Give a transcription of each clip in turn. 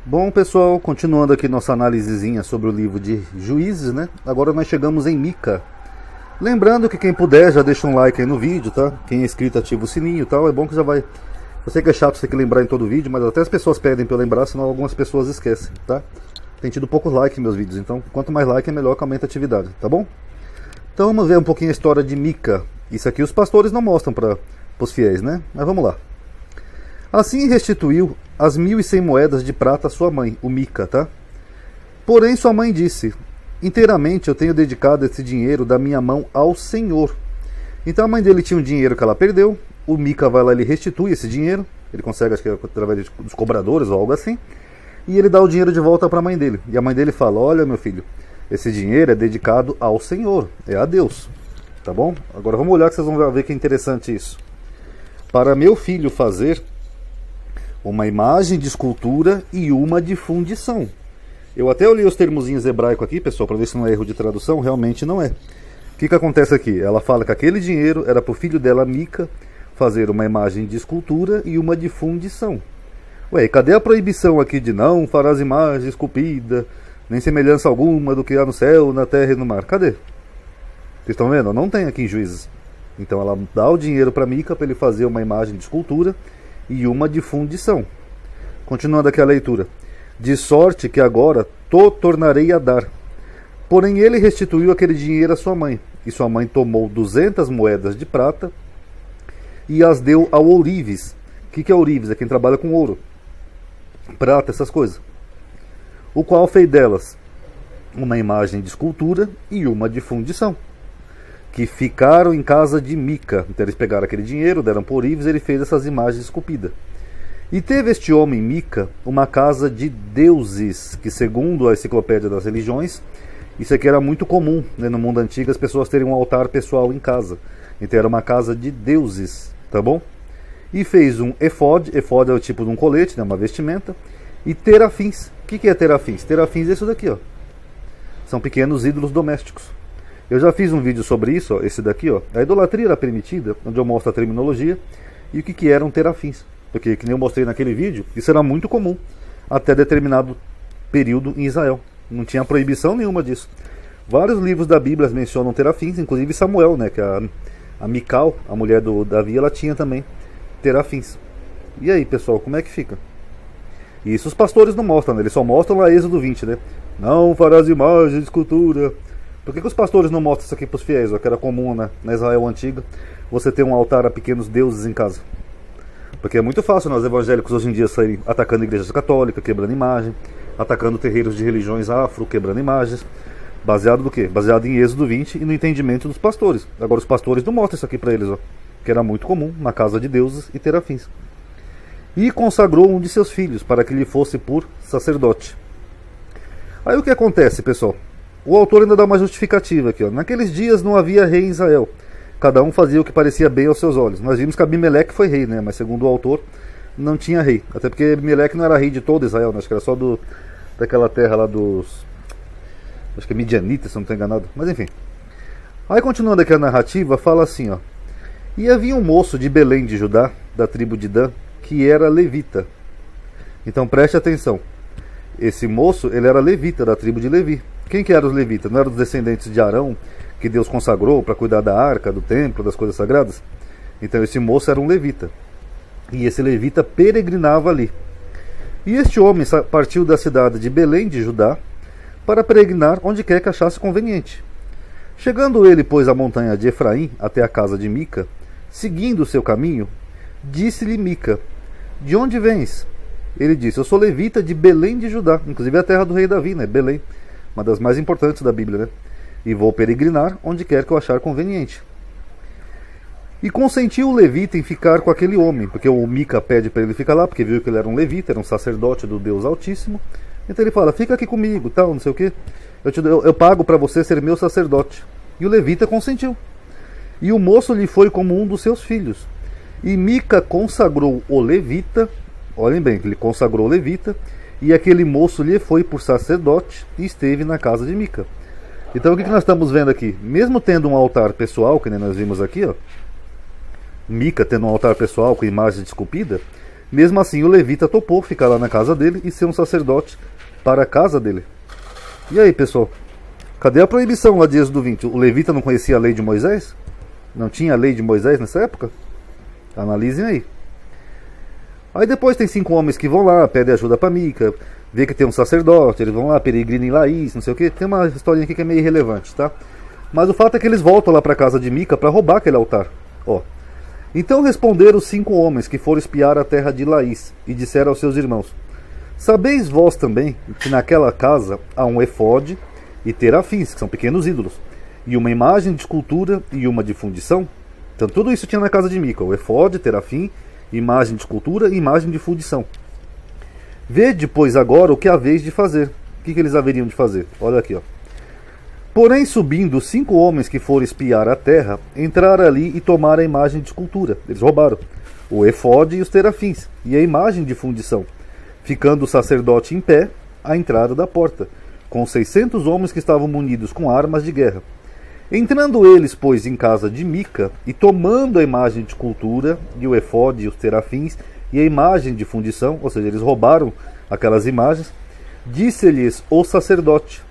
Bom, pessoal, continuando aqui nossa análisezinha sobre o livro de Juízes, né? Agora nós chegamos em Mica. Lembrando que quem puder já deixa um like aí no vídeo, tá? Quem é inscrito ativa o sininho e tal, é bom que já vai... Eu sei que é chato você ter que lembrar em todo vídeo, mas até as pessoas pedem pra eu lembrar, senão algumas pessoas esquecem, tá? Tem tido poucos likes em meus vídeos, então quanto mais like é melhor que aumenta a atividade, tá bom? Então vamos ver um pouquinho a história de Mica. Isso aqui os pastores não mostram para os fiéis, né? Mas vamos lá. Assim restituiu as 1.100 moedas de prata à sua mãe, o Mica, tá? Porém sua mãe disse: inteiramente eu tenho dedicado esse dinheiro da minha mão ao Senhor. Então a mãe dele tinha um dinheiro que ela perdeu, o Mica vai lá e ele restitui esse dinheiro, ele consegue, acho que é através dos cobradores ou algo assim, e ele dá o dinheiro de volta para a mãe dele. E a mãe dele fala: olha, meu filho, esse dinheiro é dedicado ao Senhor, é a Deus, tá bom? Agora vamos olhar que vocês vão ver que é interessante isso. Para meu filho fazer uma imagem de escultura e uma de fundição. Eu até olhei os termozinhos hebraicos aqui, pessoal, para ver se não é erro de tradução. Realmente não é. O que acontece aqui? Ela fala que aquele dinheiro era para o filho dela, Mica, fazer uma imagem de escultura e uma de fundição. Ué, cadê a proibição aqui de não farás imagem esculpida, nem semelhança alguma do que há no céu, na terra e no mar? Cadê? Vocês estão vendo? Não tem aqui em Juízes. Então ela dá o dinheiro para Mica para ele fazer uma imagem de escultura e uma de fundição. Continuando aqui a leitura. De sorte que agora tornarei a dar. Porém ele restituiu aquele dinheiro à sua mãe. E sua mãe tomou 200 moedas de prata e as deu ao ourives. O que é ourives? É quem trabalha com ouro, prata, essas coisas. O qual fez delas uma imagem de escultura e uma de fundição, que ficaram em casa de Mica. Então eles pegaram aquele dinheiro, deram por ourives, ele fez essas imagens esculpidas. E teve este homem, Mica, uma casa de deuses, que segundo a enciclopédia das religiões, isso aqui era muito comum, né, no mundo antigo, as pessoas terem um altar pessoal em casa. Então era uma casa de deuses, tá bom? E fez um efode é o tipo de um colete, né, uma vestimenta, e terafins. O que é terafins? Terafins é isso daqui, ó. São pequenos ídolos domésticos. Eu já fiz um vídeo sobre isso, ó, esse daqui, ó. A idolatria era permitida, onde eu mostro a terminologia e o que eram terafins. Porque, que nem eu mostrei naquele vídeo, isso era muito comum até determinado período em Israel. Não tinha proibição nenhuma disso. Vários livros da Bíblia mencionam terafins, inclusive Samuel, né, que a Mical, a mulher do Davi, ela tinha também terafins. E aí, pessoal, como é que fica? Isso os pastores não mostram, né? Eles só mostram lá Êxodo 20, né? Não farás imagem de escultura. Por que os pastores não mostram isso aqui para os fiéis, ó, que era comum, né, na Israel antiga, você ter um altar a pequenos deuses em casa? Porque é muito fácil nós evangélicos hoje em dia saírem atacando igrejas católicas, quebrando imagem, atacando terreiros de religiões afro, quebrando imagens. Baseado no quê? Baseado em Êxodo 20 e no entendimento dos pastores. Agora os pastores não mostram isso aqui para eles, ó, que era muito comum na casa de deuses e terafins. E consagrou um de seus filhos para que lhe fosse por sacerdote. Aí o que acontece, pessoal? O autor ainda dá uma justificativa aqui, ó. Naqueles dias não havia rei em Israel. Cada um fazia o que parecia bem aos seus olhos. Nós vimos que Abimeleque foi rei, né? Mas segundo o autor, não tinha rei. Até porque Abimeleque não era rei de todo Israel, né? Acho que era só daquela terra lá dos... acho que é Midianitas, se não estou enganado. Mas enfim. Aí continuando aqui a narrativa, fala assim, ó. E havia um moço de Belém de Judá, da tribo de Dan, que era levita. Então preste atenção. Esse moço, ele era levita, da tribo de Levi. Quem que eram os levitas? Não eram os descendentes de Arão, que Deus consagrou para cuidar da arca, do templo, das coisas sagradas? Então esse moço era um levita. E esse levita peregrinava ali. E este homem partiu da cidade de Belém de Judá para peregrinar onde quer que achasse conveniente. Chegando ele, pois, à montanha de Efraim, até a casa de Mica, seguindo o seu caminho, disse-lhe Mica: de onde vens? Ele disse: eu sou levita de Belém de Judá. Inclusive a terra do rei Davi, né? Belém, uma das mais importantes da Bíblia, né? E vou peregrinar onde quer que eu achar conveniente. E consentiu o levita em ficar com aquele homem, porque o Mica pede para ele ficar lá, porque viu que ele era um levita, era um sacerdote do Deus Altíssimo. Então ele fala: fica aqui comigo, tal, não sei o que. Eu pago para você ser meu sacerdote. E o levita consentiu. E o moço lhe foi como um dos seus filhos. E Mica consagrou o levita, olhem bem, que ele consagrou o levita, e aquele moço lhe foi por sacerdote e esteve na casa de Mica. Então o que nós estamos vendo aqui? Mesmo tendo um altar pessoal, que nem nós vimos aqui, ó, Mica tendo um altar pessoal com imagem esculpida, Mesmo assim, o levita topou ficar lá na casa dele e ser um sacerdote para a casa dele. E aí, pessoal? Cadê a proibição lá de Êxodo 20? O levita não conhecia a lei de Moisés? Não tinha a lei de Moisés nessa época? Analisem aí. Aí depois tem 5 homens que vão lá, pedem ajuda para Mica, vê que tem um sacerdote, eles vão lá, peregrina em Laís, não sei o que. Tem uma historinha aqui que é meio irrelevante, tá? Mas o fato é que eles voltam lá para a casa de Mica para roubar aquele altar. Ó. Então responderam os 5 homens que foram espiar a terra de Laís, e disseram aos seus irmãos: sabeis vós também que naquela casa há um efode e terafins, que são pequenos ídolos, e uma imagem de escultura e uma de fundição? Então tudo isso tinha na casa de Mica: o efode, terafim, imagem de escultura e imagem de fundição. Vede, pois, agora o que haveis de fazer. O que eles haveriam de fazer? Olha aqui, ó. Porém, subindo os 5 homens que foram espiar a terra, entraram ali e tomaram a imagem de escultura. Eles roubaram o efode e os terafins, e a imagem de fundição, ficando o sacerdote em pé à entrada da porta, com 600 homens que estavam munidos com armas de guerra. Entrando eles, pois, em casa de Mica, e tomando a imagem de escultura, e o efode e os terafins, e a imagem de fundição, ou seja, eles roubaram aquelas imagens, disse-lhes o sacerdote: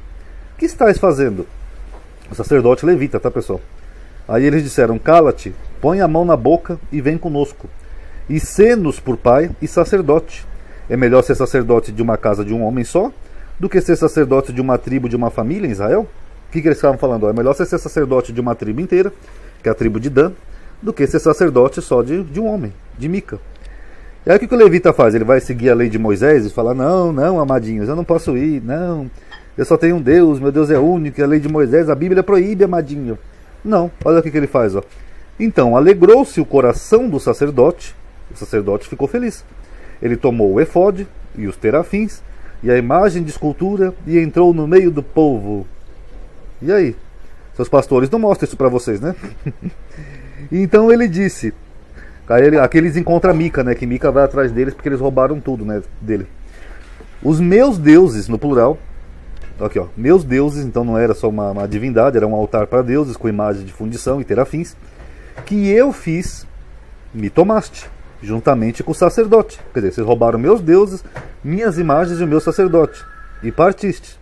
que estáis fazendo? O sacerdote levita, tá, pessoal? Aí eles disseram: cala-te, põe a mão na boca e vem conosco, e sê-nos por pai e sacerdote. É melhor ser sacerdote de uma casa de um homem só, do que ser sacerdote de uma tribo, de uma família em Israel? O que eles estavam falando? É melhor ser sacerdote de uma tribo inteira, que é a tribo de Dan, do que ser sacerdote só de um homem, de Mica. E aí o que o levita faz? Ele vai seguir a lei de Moisés e falar: não, não, amadinhos, eu não posso ir, não, eu só tenho um Deus, meu Deus é único, e a lei de Moisés, a Bíblia proíbe, amadinho. Não, olha o que ele faz, ó. Então, alegrou-se o coração do sacerdote, o sacerdote ficou feliz. Ele tomou o efode e os terafins, e a imagem de escultura, e entrou no meio do povo. E aí? Seus pastores não mostram isso para vocês, né? Então ele disse... Aqui eles encontram Mica, né? Que Mica vai atrás deles porque eles roubaram tudo, né, dele. Os meus deuses, no plural. Aqui, ó. Meus deuses, então não era só uma divindade, era um altar para deuses com imagem de fundição e terafins. Que eu fiz, me tomaste, juntamente com o sacerdote. Quer dizer, vocês roubaram meus deuses, minhas imagens e o meu sacerdote. E partiste.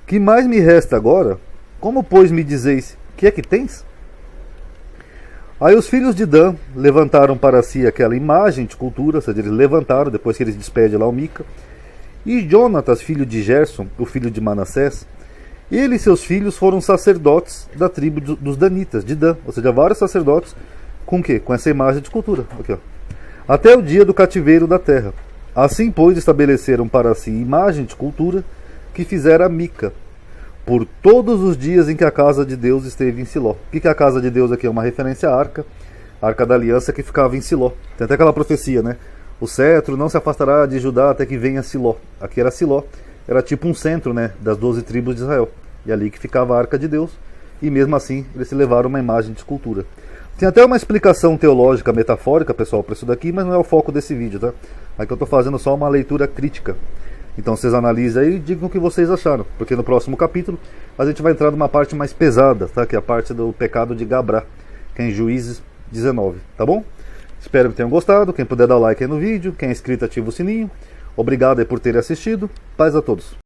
Que mais me resta agora? Como, pois, me dizeis, que é que tens? Aí os filhos de Dan levantaram para si aquela imagem de escultura, ou seja, eles levantaram, depois que eles despedem lá o Mica. E Jonatas, filho de Gerson, o filho de Manassés, ele e seus filhos foram sacerdotes da tribo dos Danitas, de Dan, ou seja, vários sacerdotes com o quê? Com essa imagem de escultura. Aqui, ó. Até o dia do cativeiro da terra. Assim, pois, estabeleceram para si imagem de escultura que fizera Mica, por todos os dias em que a casa de Deus esteve em Siló. O que é a casa de Deus aqui? É uma referência à arca da aliança que ficava em Siló. Tem até aquela profecia, né? O cetro não se afastará de Judá até que venha Siló. Aqui era Siló, era tipo um centro, né, das 12 tribos de Israel. E ali que ficava a arca de Deus, e mesmo assim eles se levaram uma imagem de escultura. Tem até uma explicação teológica metafórica, pessoal, para isso daqui, mas não é o foco desse vídeo, tá? Aqui eu estou fazendo só uma leitura crítica. Então vocês analisem aí e digam o que vocês acharam, porque no próximo capítulo a gente vai entrar numa parte mais pesada, tá? Que é a parte do pecado de Gabrá, que é em Juízes 19, tá bom? Espero que tenham gostado. Quem puder dar o like aí no vídeo, quem é inscrito ativa o sininho. Obrigado aí por terem assistido. Paz a todos.